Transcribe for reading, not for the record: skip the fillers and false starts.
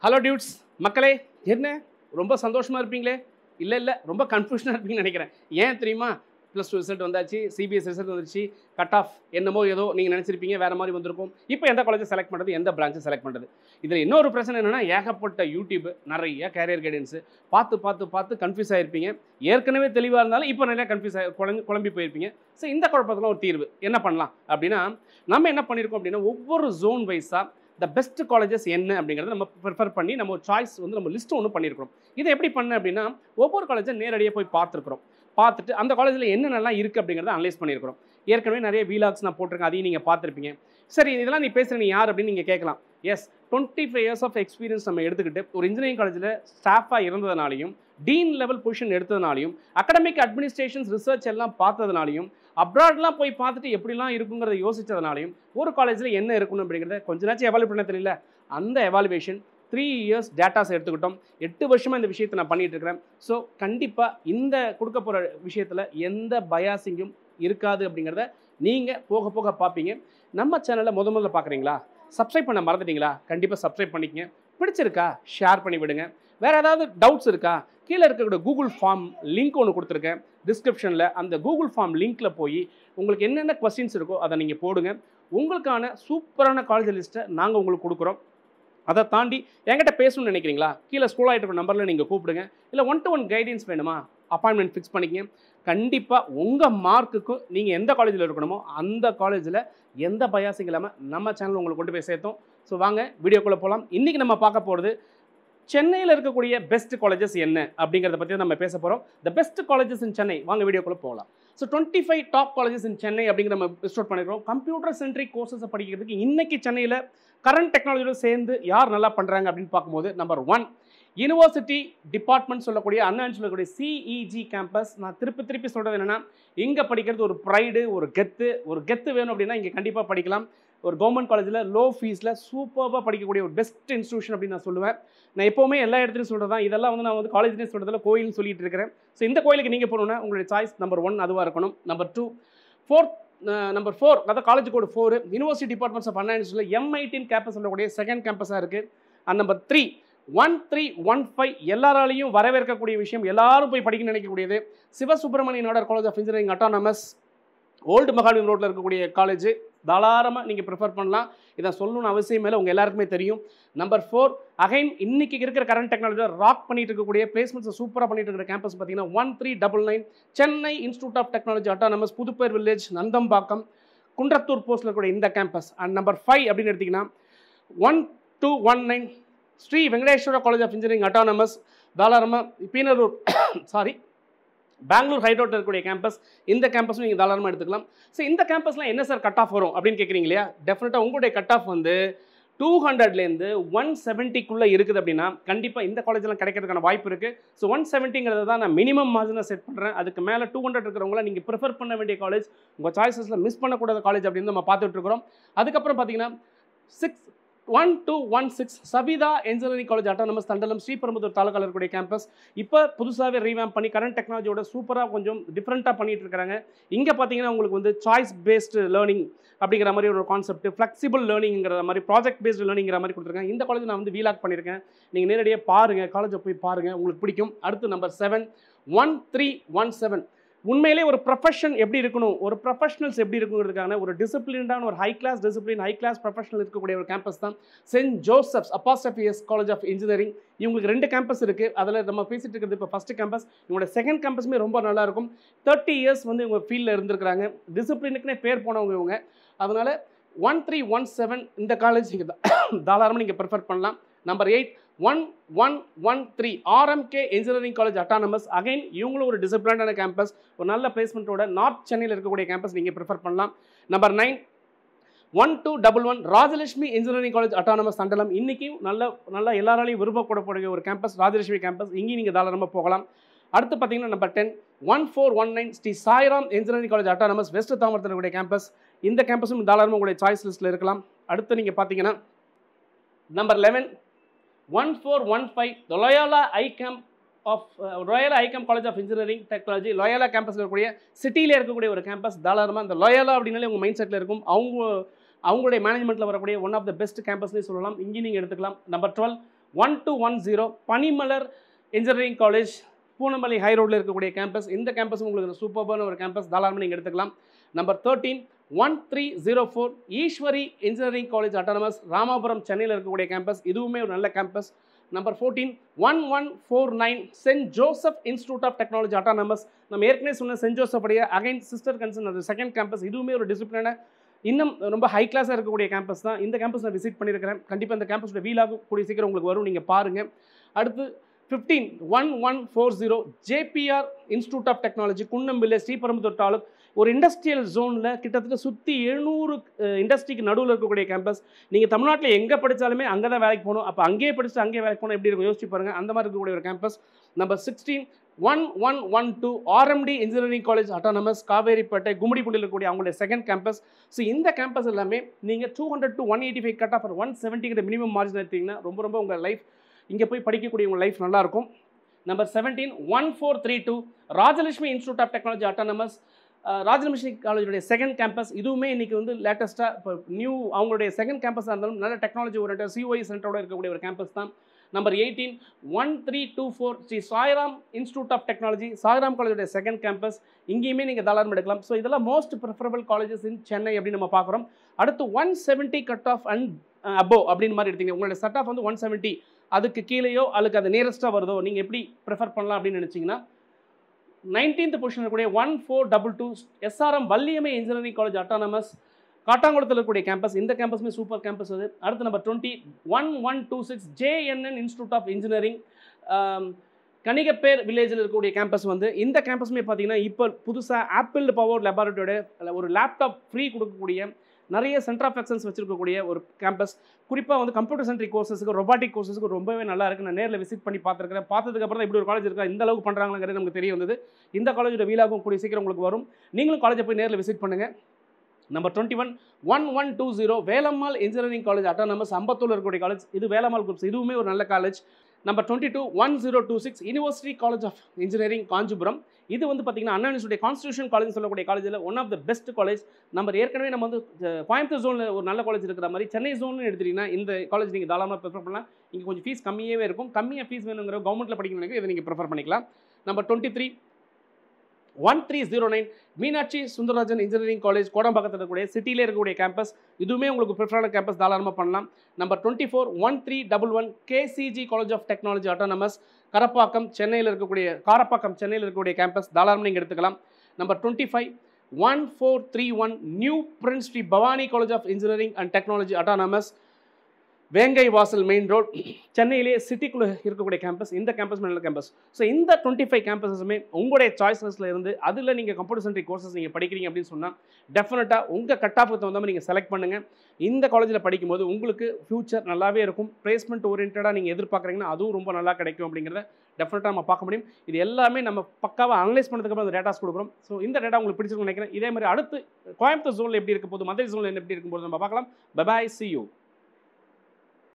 Hello dudes மக்களே, என்ன ரொம்ப சந்தோஷமாக இருப்பீங்களே? இல்லை ரொம்ப கன்ஃபியூஷனாக இருப்பீங்கன்னு நினைக்கிறேன். ஏன் தெரியுமா? +2 ரிசல்ட் வந்தாச்சு, சிபிஎஸ் ரிசல்ட் வந்துருச்சு, கட் ஆஃப் என்னமோ ஏதோ நீங்கள் நினச்சிருப்பீங்க, வேறு மாதிரி வந்திருக்கும். இப்போ எந்த காலேஜை செலக்ட் பண்ணுறது, எந்த பிரான்ச்சை செலக்ட் பண்ணுறது? இதில் இன்னொரு பிரச்சனை என்னென்னா, ஏகப்பட்ட யூடியூப் நிறைய கேரியர் கைடன்ஸு பார்த்து கன்ஃபியூஸ் ஆகிருப்பீங்க. ஏற்கனவே தெளிவாக இருந்தாலும் இப்போ நிறையா கன்ஃபியூஸ் குழம்பி போயிருப்பீங்க. ஸோ இந்த குழப்பத்தில் ஒரு தீர்வு என்ன பண்ணலாம் அப்படின்னா, நம்ம என்ன பண்ணியிருக்கோம் அப்படின்னா, ஒவ்வொரு ஜோன் வைஸாக த பெஸ்ட் காலேஜஸ் என்ன அப்படிங்கிறத நம்ம ப்ரிஃபர் பண்ணி நம்ம ஒரு சாய்ஸ் வந்து நம்ம லிஸ்ட்டு ஒன்று பண்ணியிருக்கிறோம். இதை எப்படி பண்ண அப்படின்னா, ஒவ்வொரு காலேஜை நேரடியாக போய் பார்த்துட்டு அந்த காலேஜில் என்னென்னலாம் இருக்குது அப்படிங்கிறத அனலைஸ் பண்ணியிருக்கிறோம். ஏற்கனவே நிறைய வீலாக்ஸ் நான் போட்டிருக்கேன், அதையும் நீங்கள் பார்த்துருப்பீங்க. சரி, இதெல்லாம் நீ பேசுகிற நீ யார் அப்படின்னு நீங்கள் கேட்கலாம். எஸ், 25 இயர்ஸ் ஆஃப் எக்ஸ்பீரியன்ஸ் நம்ம எடுத்துக்கிட்டு ஒரு இன்ஜினியரிங் காலேஜில் ஸ்டாஃபாக இருந்ததுனாலையும், டீன் லெவல் பொசிஷன் எடுத்ததுனாலையும், அகடமிக் அட்மினிஸ்ட்ரேஷன்ஸ் ரிசர்ச் எல்லாம் பார்த்ததுனாலையும், அப்ராட்லாம் போய் பார்த்துட்டு எப்படிலாம் இருக்குங்கிறத யோசித்ததுனாலையும், ஒரு காலேஜில் என்ன இருக்கணும் அப்படிங்கிறத கொஞ்ச நாச்சும் எவாலுவேட் பண்ண தெரியல. அந்த எவாலுவேஷன் 3 இயர்ஸ் டேட்டாஸ் எடுத்துக்கிட்டோம். 8 வருஷமாக இந்த விஷயத்தை நான் பண்ணிகிட்டு இருக்கிறேன். ஸோ கண்டிப்பாக இந்த கொடுக்க போகிற விஷயத்தில் எந்த பயாசிங்கும் இருக்காது அப்படிங்கிறத நீங்கள் போக போக பார்ப்பீங்க. நம்ம சேனலை முதல்ல பார்க்குறீங்களா? சப்ஸ்கிரைப் பண்ண மறந்துட்டீங்களா? கண்டிப்பாக சப்ஸ்கிரைப் பண்ணிக்கங்க. பிடிச்சிருக்கா? ஷேர் பண்ணி விடுங்க. வேறு ஏதாவது டவுட்ஸ் இருக்கா? கீழே இருக்கக்கூடிய கூகுள் ஃபார்ம் லிங்க் ஒன்று கொடுத்துருக்கேன் டிஸ்கிரிப்ஷனில். அந்த கூகுள் ஃபார்ம் லிங்க்கில் போய் உங்களுக்கு என்னென்ன கொஸ்டின்ஸ் இருக்கோ அதை நீங்கள் போடுங்க. உங்களுக்கான சூப்பரான காலேஜ் லிஸ்ட்டை நாங்கள் உங்களுக்கு கொடுக்குறோம். அதை தாண்டி என்கிட்ட பேசணும்னு நினைக்கிறீங்களா? கீழே ஸ்கூல் ஆகிட்டு இருக்க நம்பரில் நீங்கள் கூப்பிடுங்க. இல்லை 1-to-1 கைடன்ஸ் வேணுமா? அப்பாயின்மெண்ட் ஃபிக்ஸ் பண்ணிக்கங்க. கண்டிப்பாக உங்கள் மார்க்குக்கு நீங்கள் எந்த காலேஜில் இருக்கணுமோ அந்த காலேஜில் எந்த பயாசிங் இல்லாமல் நம்ம சேனல் உங்களுக்கு கொண்டு போய் சேர்த்தோம். ஸோ வாங்க வீடியோக்குள்ளே போகலாம். இன்றைக்கி நம்ம பார்க்க போகிறது சென்னையில் இருக்கக்கூடிய பெஸ்ட் காலேஜஸ் என்ன அப்படிங்கிறத பற்றி நம்ம பேச போகிறோம். The best colleges in Chennai. வாங்க வீடியோக்குள்ளே போகலாம். So 25 top colleges in Chennai அப்படிங்கிற நம்ம லிஸ்ட் அவுட் பண்ணிடுறோம். கம்ப்யூட்டர் சென்ட்ரிக் கோர்சஸை படிக்கிறதுக்கு இன்றைக்கி சென்னையில் கரண்ட் டெக்னாலஜியோட சேர்ந்து யார் நல்லா பண்ணுறாங்க அப்படின்னு பார்க்கும்போது, நம்பர் 1 யூனிவர்சிட்டி டிபார்ட்மெண்ட் சொல்லக்கூடிய அண்ணான்னு சொல்லக்கூடிய சிஇஜி கேம்பஸ். நான் திருப்பி சொல்கிறது என்னென்னா, இங்கே படிக்கிறது ஒரு ப்ரைடு, ஒரு கெத்து வேணும் அப்படின்னா இங்கே கண்டிப்பாக படிக்கலாம். ஒரு கவர்மெண்ட் காலேஜில் லோ ஃபீஸில் சூப்பராக படிக்கக்கூடிய ஒரு பெஸ்ட் இன்ஸ்டியூஷன் அப்படின்னு நான் சொல்லுவேன். நான் எப்போவுமே எல்லா இடத்துலையும் சொல்கிறது தான். இதெல்லாம் வந்து நான் வந்து காலேஜ்லேயும் சொல்கிறதில்ல, கோயில்னு சொல்லிட்டு இருக்கிறேன். ஸோ இந்த கோயிலுக்கு நீங்கள் போகணுன்னா உங்களுடைய சாய்ஸ் நம்பர் 1 அதுவாக இருக்கணும். நம்பர் 4 அதாவது college code 4 university departments of Anna யூனிவர்சிட்டியில் M18 கேம்பஸ் சொல்லக்கூடிய செகண்ட் கேம்பஸாக இருக்குது. அண்ட் நம்பர் 3 1315 எல்லாராலையும் வரவேற்கக்கூடிய விஷயம், எல்லாரும் போய் படிக்க நினைக்கக்கூடியது Sivasubramaniyan Nadar college of engineering autonomous, old மகாலின் ரோட்டில் இருக்கக்கூடிய காலேஜ். தாராளமாக நீங்கள் ப்ரிஃபர் பண்ணலாம். இதை சொல்லணும்னு அவசியம் இல்லை, உங்கள் எல்லாருக்குமே தெரியும். நம்பர் 4 அகைன் இன்னைக்கு இருக்கிற கரண்ட் டெக்னாலஜியில் ராக் பண்ணிட்டு இருக்கக்கூடிய பிளேஸ்மெண்ட்ஸை சூப்பராக பண்ணிட்டு இருக்கிற கேம்பஸ் பார்த்தீங்கன்னா 1399 Chennai institute of technology autonomous, புதுப்பேர் வில்லேஜ், நந்தம்பாக்கம், குன்றத்தூர் போஸ்ட்டில் இருக்கக்கூடிய இந்த கேம்பஸ். அண்ட் நம்பர் 5 அப்படின்னு எடுத்திங்கன்னா 1219 Sri Venkateswara college of engineering autonomous, தாராளமாக பீனலூர் பெங்களூர் ஹைட்ரோட்டில் இருக்கக்கூடிய கேம்பஸ். இந்த கேம்பஸும் நீங்கள் தாராளமாக எடுத்துக்கலாம். ஸோ இந்த கேம்பஸ்லாம் என்ன சார் கட் ஆஃப் வரும் அப்படின்னு கேட்குறீங்க இல்லையா? டெஃபினட்டாக உங்களுடைய கட் ஆஃப் வந்து 200லேருந்து 170க்குள்ளே இருக்குது அப்படின்னா கண்டிப்பாக இந்த காலேஜெலாம் கிடைக்கிறதுக்கான வாய்ப்பு இருக்குது. ஸோ 170ங்கிறது தான் நான் மினிமம் மார்ஜினை செட் பண்ணுறேன். அதுக்கு மேலே 200 இருக்கிறவங்கள நீங்கள் ப்ரிஃபர் பண்ண வேண்டிய காலேஜ், உங்கள் சாய்ஸஸில் மிஸ் பண்ணக்கூடாத காலேஜ் அப்படின்னு நம்ம பார்த்துட்ருக்குறோம். அதுக்கப்புறம் பார்த்தீங்கன்னா 1216 Saveetha engineering college autonomous, Thandalam, Sriperumbudur தாலுகாவில் இருக்கக்கூடிய கேம்பஸ். இப்போ புதுசாகவே ரீவேம்ப் பண்ணி கரண்ட் டெக்னாலஜியோட சூப்பராக கொஞ்சம் டிஃப்ரெண்ட்டாக பண்ணிட்டு இருக்காங்க. இங்கே பார்த்தீங்கன்னா உங்களுக்கு வந்து சாய்ஸ் பேஸ்டு லேர்னிங் அப்படிங்கிற மாதிரி ஒரு கான்செப்ட், ஃப்ளெக்சிபிள் லேர்னிங்கிற மாதிரி, ப்ராஜெக்ட் பேஸ்டு லேர்னிங்கிற மாதிரி கொடுத்துருக்காங்க. இந்த காலேஜ் நான் வந்து வீலாக் பண்ணியிருக்கேன். நீங்கள் நேரடியாக பாருங்கள், காலேஜை போய் பாருங்கள், உங்களுக்கு பிடிக்கும். அடுத்து நம்பர் 7 1317 உண்மையிலே ஒரு ப்ரொஃபஷன் எப்படி இருக்கணும், ஒரு ப்ரொஃபஷனல்ஸ் எப்படி இருக்குங்கிறதுக்கான ஒரு டிசிப்ளின்டான ஒரு ஹை கிளாஸ் ப்ரொஃபஷனல் இருக்கக்கூடிய ஒரு கேம்பஸ் தான் சென்ட் ஜோசப்ஸ் அப்பாஸ்டபிஎஸ் காலேஜ் ஆஃப் இன்ஜினியரிங். இவங்களுக்கு 2 கேம்பஸ் இருக்குது. அதில் நம்ம பேசிட்டு இருக்கிறது இப்போ ஃபஸ்ட்டு கேம்பஸ். இவங்களோட செகண்ட் கேம்பஸுமே ரொம்ப நல்லாயிருக்கும். 30 இயர்ஸ் வந்து இவங்க ஃபீல்டில் இருந்திருக்கிறாங்க. டிசிப்ளினுக்குனே பேர் போனவங்க இவங்க. அதனால் 1317 இந்த காலேஜ் நீங்கள் தாராளமாக நீங்கள் ப்ரிஃபர் பண்ணலாம். Number 8 1113 RMK engineering college autonomous. Again இவங்களும் ஒரு டிசிப்ளினான கேம்பஸ், ஒரு நல்ல பிளேஸ்மெண்ட்டோட நார்த் சென்னையில் இருக்கக்கூடிய கேம்பஸ் நீங்கள் ப்ரிஃபர் பண்ணலாம். Number 9 1211 Rajalakshmi engineering college autonomous, Thandalam. இன்றைக்கும் நல்ல எல்லாராலையும் விரும்பப்படக்கூடிய ஒரு கேம்பஸ் ராஜலட்சுமி கேம்பஸ். இங்கேயும் நீங்கள் தாராளமாக போகலாம். அடுத்து பார்த்தீங்கன்னா number 10 1419 Sri Sairam engineering college autonomous, west தாமரத்தில் இருக்கக்கூடிய கேம்பஸ். இந்த கேம்பஸும் தாராளமாக உங்களுடைய சாய்ஸ் லிஸ்ட்டில் இருக்கலாம். அடுத்து நீங்கள் பார்த்தீங்கன்னா number 11 1415 Loyola ICAM college of engineering technology, Loyola கேம்பஸில் இருக்கக்கூடிய சிட்டியிலே இருக்கக்கூடிய ஒரு கேம்பஸ். தாராளமாக இந்த லோயோலா அப்படின்னாலே உங்கள் மைண்ட் செட்டில் இருக்கும். அவங்களுடைய மேனேஜ்மெண்ட்டில் வரக்கூடிய ஒன் ஆஃப் த பெஸ்ட் கேம்பஸ்னே சொல்லலாம். இங்கே நீங்கள் எடுத்துக்கலாம். நம்பர் 12 1210 பனிமலர் இன்ஜினியரிங் காலேஜ் பூனமல்லி ஹை ரோடில் இருக்கக்கூடிய கேம்பஸ். இந்த கேம்பஸ் உங்களுக்கு சூப்பர்பான ஒரு கேம்பஸ், தாராளமாக நீங்கள் எடுத்துக்கலாம். Number 13 1304 Easwari engineering college autonomous, Ramapuram சென்னையில் இருக்கக்கூடிய கேம்பஸ். இதுவுமே ஒரு நல்ல campus. Number 14 1149 saint Joseph institute of technology autonomous. நம்ம ஏற்கனவே சொன்ன சென்ட் ஜோசப் உடைய அகைன் சிஸ்டர் கன்சர்ன் அது செகண்ட் கேம்பஸ். இதுவுமே ஒரு டிசிப்ளினான இன்னும் ரொம்ப ஹை கிளாஸாக இருக்கக்கூடிய கேம்பஸ் தான். இந்த கேம்பஸ் நான் விசிட் பண்ணியிருக்கிறேன். கண்டிப்பாக இந்த கேம்பஸோட வீலாக கூடிய சீக்கிரம் உங்களுக்கு வரும், நீங்கள் பாருங்கள். அடுத்து 15 1140 JPR institute of technology Kunnampillai Sriperumbudur taluk. ஒரு இண்டஸ்ட்ரியல் ஜோனில் கிட்டத்தட்ட சுற்றி 700 இண்டஸ்ட்ரிக்கு நடுவில் இருக்கக்கூடிய கேம்பஸ். நீங்கள் தமிழ்நாட்டில் எங்கே படித்தாலுமே அங்கே தான் வேலைக்கு போகணும். அப்போ அங்கேயே படிச்சுட்டு அங்கேயே வேலைக்கு போகணும் எப்படி இருக்கும் யோசிச்சு பாருங்கள். அந்த மாதிரி இருக்கக்கூடிய ஒரு campus. Number 16 1112 RMD engineering college autonomous Kavaraipettai கும்மிடிப்பூண்டியில் இருக்கக்கூடிய அவங்களுடைய செகண்ட் கேம்பஸ். ஸோ இந்த கேம்பஸ் எல்லாமே நீங்கள் 200 to 185 cut off 170 minimum margin எடுத்தீங்கன்னா ரொம்ப ரொம்ப உங்கள் லைஃப் இங்கே போய் படிக்கக்கூடிய உங்கள் லைஃப் நல்லாயிருக்கும். Number 17 1432 Rajalakshmi institute of technology autonomous Rajalakshmi காலேஜுடைய செகண்ட் கேம்பஸ். இதுவுமே இன்றைக்கி வந்து லேட்டஸ்ட்டாக இப்போ நியூ அவங்களுடைய செகண்ட் கேம்பஸாக இருந்தாலும் நல்ல டெக்னாலஜி ஓரியன்ட் சிஓஇ சென்டரோட இருக்கக்கூடிய ஒரு கேம்பஸ் தான். Number 18 1324 Sri Sairam institute of technology Sairam காலேஜுடைய செகண்ட் கேம்பஸ். இங்கேயுமே நீங்கள் தாராளமாக எடுக்கலாம். ஸோ இதெல்லாம் most preferable colleges in Chennai அப்படின்னு நம்ம பார்க்குறோம். அடுத்து 170 கட் ஆஃப் அண்ட் அபோவ் அப்படின்னு மாதிரி எடுத்தீங்க. உங்களுடைய செட் ஆஃப் வந்து 170, அதுக்கு கீழேயோ அதுக்கு அது நியரஸ்ட்டாக வருதோ நீங்கள் எப்படி ப்ரிஃபர் பண்ணலாம் அப்படின்னு நினச்சிங்கன்னா 19th பொசிஷன் இருக்கக்கூடிய 1422 SRM Valliammai engineering college autonomous காட்டாங்குளத்தில் இருக்கக்கூடிய கேம்பஸ். இந்த கேம்பஸுமே சூப்பர் கேம்பஸ் அது. அடுத்து number 20 1126 JNN institute of engineering Kanigaipair வில்லேஜில் இருக்கக்கூடிய கேம்பஸ் வந்து இந்த கேம்பஸுமே பார்த்தீங்கன்னா இப்போ புதுசாக ஆப்பிள் பவர் லெபார்ட்டரியோட ஒரு லேப்டாப் ஃப்ரீ கொடுக்கக்கூடிய நிறைய சென்டர் ஆஃப் எக்ஸலன்ஸ் வச்சிருக்கக்கூடிய ஒரு கேம்பஸ். குறிப்பாக வந்து கம்ப்யூட்டர் சென்ட்ரிக் கோர்சஸுக்கு ரொபாட்டிக் கோர்சஸுக்கு ரொம்பவே நல்லா இருக்குது. நான் நேரில் விசிட் பண்ணி பார்த்துருக்கிறேன். பார்த்ததுக்கப்புறம் தான் இப்படி ஒரு காலேஜ் இருக்கா, இந்த அளவுக்கு பண்ணுறாங்கிறது நமக்கு தெரிய வந்தது. இந்த காலேஜோட வீலாகும் கூடிய சீக்கிரம் உங்களுக்கு வரும். நீங்களும் காலேஜை போய் நேரில் விசிட் பண்ணுங்கள். Number 21 1120 Velammal engineering college autonomous Ambattur இருக்கக்கூடிய காலேஜ். இது வேலம்மாள் குரூப்ஸ், இதுவுமே ஒரு நல்ல college. Number 22 1026 university college of engineering Kanchipuram. இது வந்து பார்த்தீங்கன்னா அண்ணா யூனிவர்சிட்டி கான்ஸ்டியூஷன் காலேஜ் சொல்லக்கூடிய காலேஜில் one of the best college. ஏற்கனவே நம்ம வந்து கோயம்புத்தூர் ஜோனில் ஒரு நல்ல காலேஜ் இருக்கிற மாதிரி சென்னை ஜோன்னு எடுத்துட்டீங்கன்னா இந்த காலேஜ் நீங்கள் தாராளமாக ப்ரிஃபர் பண்ணலாம். இங்கே கொஞ்சம் ஃபீஸ் கம்மியாகவே இருக்கும். கம்மியாக ஃபீஸ் வேணுங்கிற கவர்மெண்ட்டில் படிக்கணும் இதை நீங்கள் ப்ரிஃபர் பண்ணிக்கலாம். Number 23 1309 Meenakshi Sundararajan engineering college கோடம்பாக்கத்தில் இருக்கக்கூடிய சிட்டியிலே இருக்கக்கூடிய கேம்பஸ். இதுவுமே உங்களுக்கு ப்ரிஃபரான கேம்பஸ், தாராளமாக பண்ணலாம். Number 24 1311 KCG college of technology autonomous Karapakkam சென்னையில் இருக்கக்கூடிய கேம்பஸ், தாராளமாக நீங்கள் எடுத்துக்கலாம். Number 25 1431 new prince Shri Bhavani college of engineering and technology autonomous Vengaivasal main road சென்னையிலே சிட்டிக்குள்ளே இருக்கக்கூடிய கேம்பஸ். இந்த கேம்பஸ் நல்ல கேம்பஸ். ஸோ இந்த 25 கேம்பஸஸுமே உங்களுடைய சாய்ஸஸில் இருந்து அதில் நீங்கள் கம்ப்யூட்டர் சென்ட்ரிக் கோர்சஸ் நீங்கள் படிக்கிறீங்க அப்படின்னு சொன்னால் டெஃபினட்டாக உங்கள் கட்டாப்புக்கு தகுந்த மாதிரி நீங்கள் செலக்ட் பண்ணுங்கள். இந்த காலேஜில் படிக்கும்போது உங்களுக்கு ஃப்யூச்சர் நல்லாவே இருக்கும். பிளேஸ்மெண்ட் ஓரியன்டாக நீங்கள் எதிர்பார்க்குறீங்கன்னா அதுவும் ரொம்ப நல்லா கிடைக்கும் அப்படிங்கிறத டெஃபினட்டாக நம்ம பார்க்க முடியும். இது எல்லாமே நம்ம பக்காவாக அனலைஸ் பண்ணதுக்கப்புறம் அந்த டேட்டாஸ் கொடுக்குறோம். ஸோ இந்த டேட்டா உங்களுக்கு பிடிச்சிருக்குன்னு நினைக்கிறேன். இதே மாதிரி அடுத்து கோயம்புத்தூர் ஜோனில் எப்படி இருக்க போது, மதுரை ஜோனில் எப்படி இருக்கும்போது நம்ம பார்க்கலாம். Bye bye, see you.